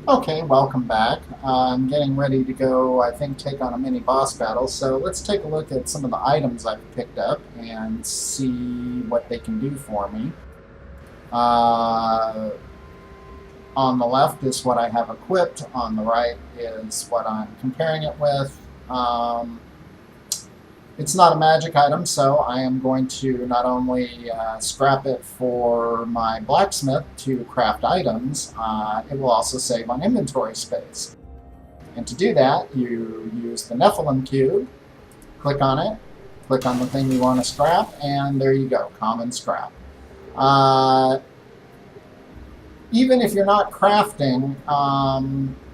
Okay, welcome back. I'm getting ready to go, I think, take on a mini boss battle. So let's take a look at some of the items I've picked up and see what they can do for me. Uh, on the left is what I have equipped. On the right is what I'm comparing it with. Um, it's not a magic item, so I am going to not only scrap it for my blacksmith to craft items, it will also save on inventory space. And to do that, you use the Nephilim cube, click on it, click on the thing you want to scrap, and there you go, common scrap. Uh, Even if you're not crafting,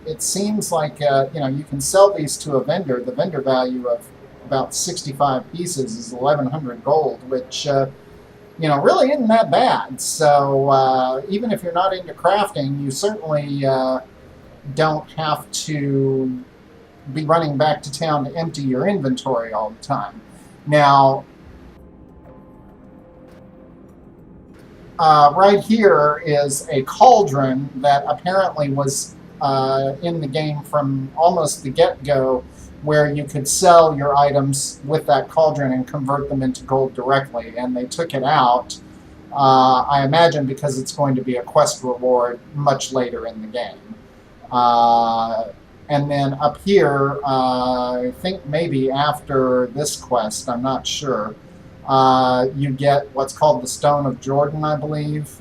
it seems like you can sell these to a vendor. The vendor value of about 65 pieces is 1,100 gold, which really isn't that bad. So even if you're not into crafting, you certainly don't have to be running back to town to empty your inventory all the time. Now, right here is a cauldron that apparently was in the game from almost the get-go, where you could sell your items with that cauldron and convert them into gold directly, and they took it out, I imagine because it's going to be a quest reward much later in the game. And then up here, I think maybe after this quest, I'm not sure, you get what's called the Stone of Jordan, I believe,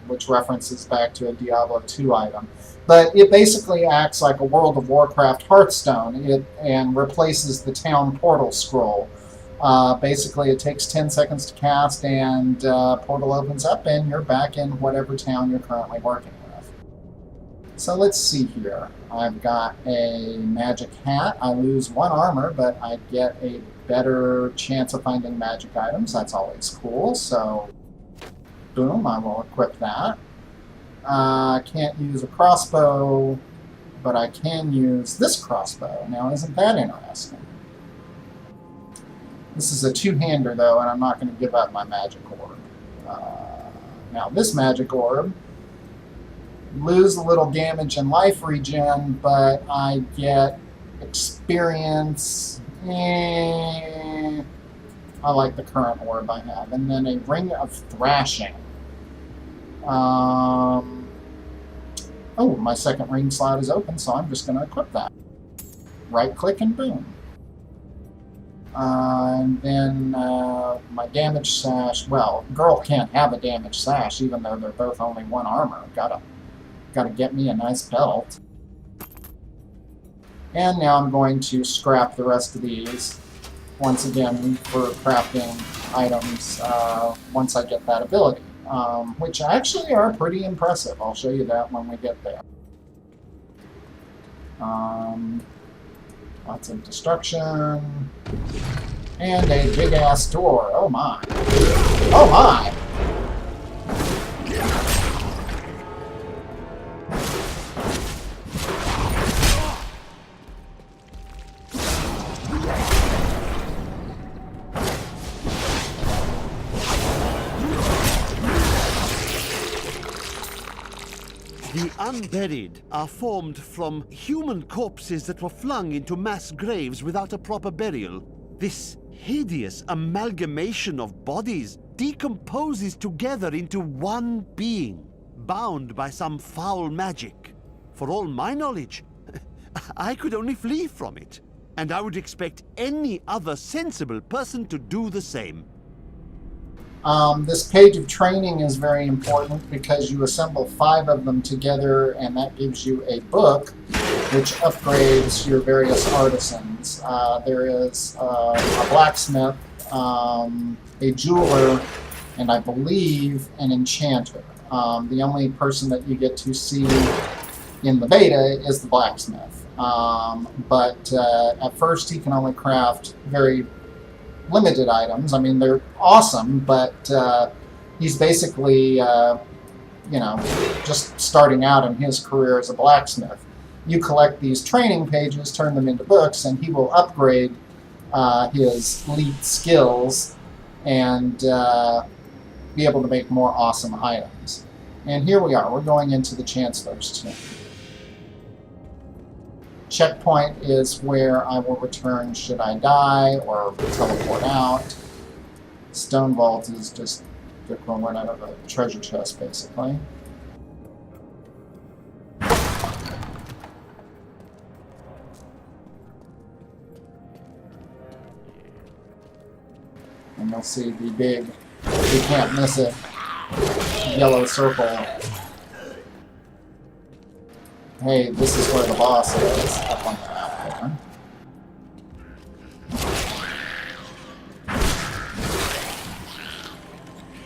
which references back to a Diablo 2 item. But it basically acts like a World of Warcraft Hearthstone and replaces the town portal scroll. Basically, it takes 10 seconds to cast, and portal opens up, and you're back in whatever town you're currently working with. So let's see here. I've got a magic hat. I lose 1 armor, but I get a better chance of finding magic items. That's always cool. So, boom, I will equip that. I can't use a crossbow, but I can use this crossbow. Now, isn't that interesting? This is a two-hander, though, and I'm not going to give up my magic orb. Now, this magic orb, lose a little damage and life regen, but I get experience. I like the current orb I have. And then a Ring of Thrashing. Oh, my second ring slot is open, so I'm just going to equip that. Right-click and boom. And then my damage sash. Well, girl can't have a damage sash, even though they're both only 1 armor. Gotta get me a nice belt. And now I'm going to scrap the rest of these, once again, for crafting items once I get that ability, which actually are pretty impressive. I'll show you that when we get there. Lots of destruction. And a big-ass door. Oh my. Oh my! The unburied are formed from human corpses that were flung into mass graves without a proper burial. This hideous amalgamation of bodies decomposes together into one being, bound by some foul magic. For all my knowledge, I could only flee from it, and I would expect any other sensible person to do the same. This page of training is very important because you assemble 5 of them together, and that gives you a book which upgrades your various artisans. There is a blacksmith, a jeweler, and I believe an enchanter. The only person that you get to see in the beta is the blacksmith. But at first he can only craft very limited items. I mean, they're awesome, but he's basically, just starting out in his career as a blacksmith. You collect these training pages, turn them into books, and he will upgrade his elite skills and be able to make more awesome items. And here we are. We're going into the Chancellor's Tomb. Checkpoint is where I will return should I die or teleport out. Stone Vault is just the equivalent of a treasure chest, basically. And you'll see the big, you can't miss it, yellow circle. Hey, this is where the boss is, up on the map there.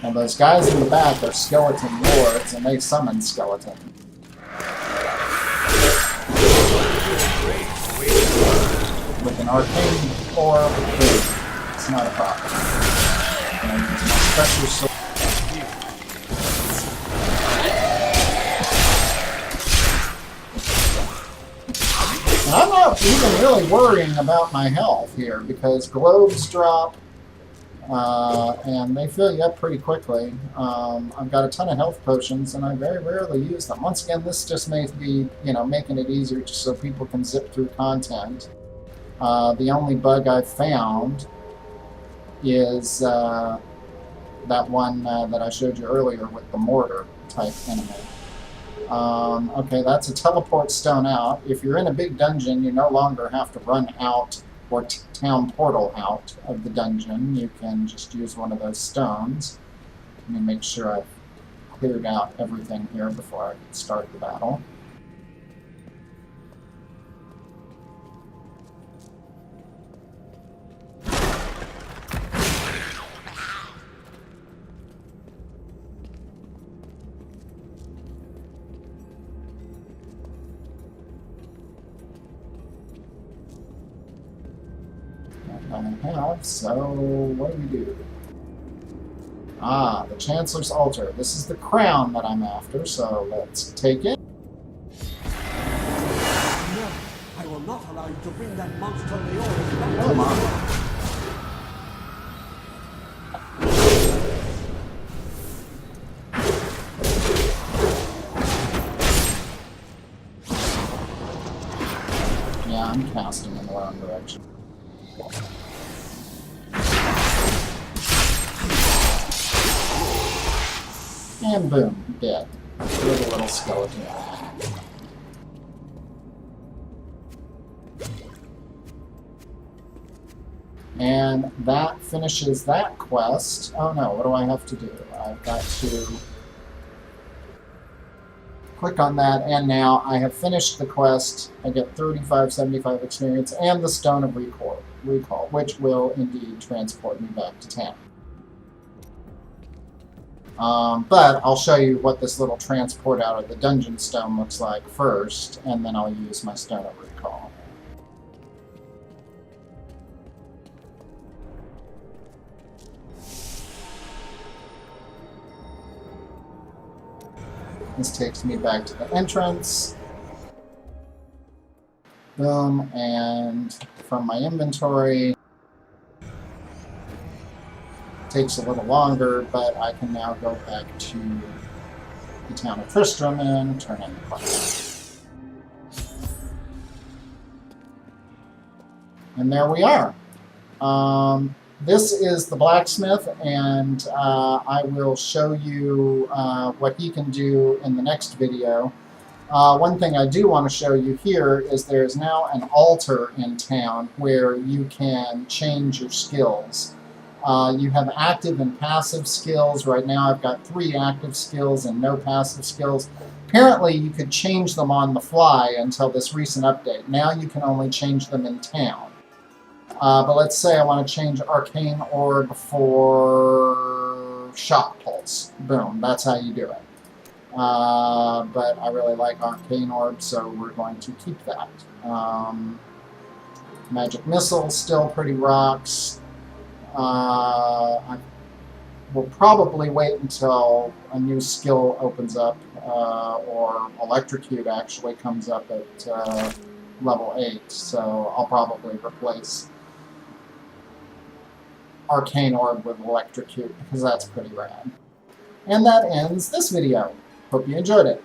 And those guys in the back are skeleton lords, and they summon skeletons. With an arcane orb, it's not a problem. And my special sword. And I'm not even really worrying about my health here, because globes drop, and they fill you up pretty quickly. I've got a ton of health potions, and I very rarely use them. Once again, this just may be, making it easier just so people can zip through content. The only bug I've found is that one that I showed you earlier with the mortar type enemy. Okay, that's a teleport stone out. If you're in a big dungeon, you no longer have to run out or town portal out of the dungeon. You can just use one of those stones. Let me make sure I've cleared out everything here before I start the battle. So what do we do? Ah, the Chancellor's Altar. This is the crown that I'm after, so let's take it. No, I will not allow you to bring that monster of the order back Come on. Yeah, I'm casting in the wrong direction. And boom, dead. With a little skeleton. And that finishes that quest. Oh no, what do I have to do? I've got to click on that, and now I have finished the quest. I get 3575 experience and the Stone of Recall, which will indeed transport me back to town. But I'll show you what this little transport out of the dungeon stone looks like first, and then I'll use my Stone of Recall. This takes me back to the entrance. Boom, and from my inventory, takes a little longer, but I can now go back to the town of Tristram and turn in the quest. And there we are. This is the blacksmith, and I will show you what he can do in the next video. One thing I do want to show you here is there is now an altar in town where you can change your skills. You have active and passive skills. Right now I've got 3 active skills and no passive skills. Apparently you could change them on the fly until this recent update. Now you can only change them in town. But let's say I want to change Arcane Orb for Shock Pulse. Boom, that's how you do it. But I really like Arcane Orb, so we're going to keep that. Magic Missile, still pretty rocks. I will probably wait until a new skill opens up, or Electrocute actually comes up at level 8, so I'll probably replace Arcane Orb with Electrocute, because that's pretty rad. And that ends this video. Hope you enjoyed it.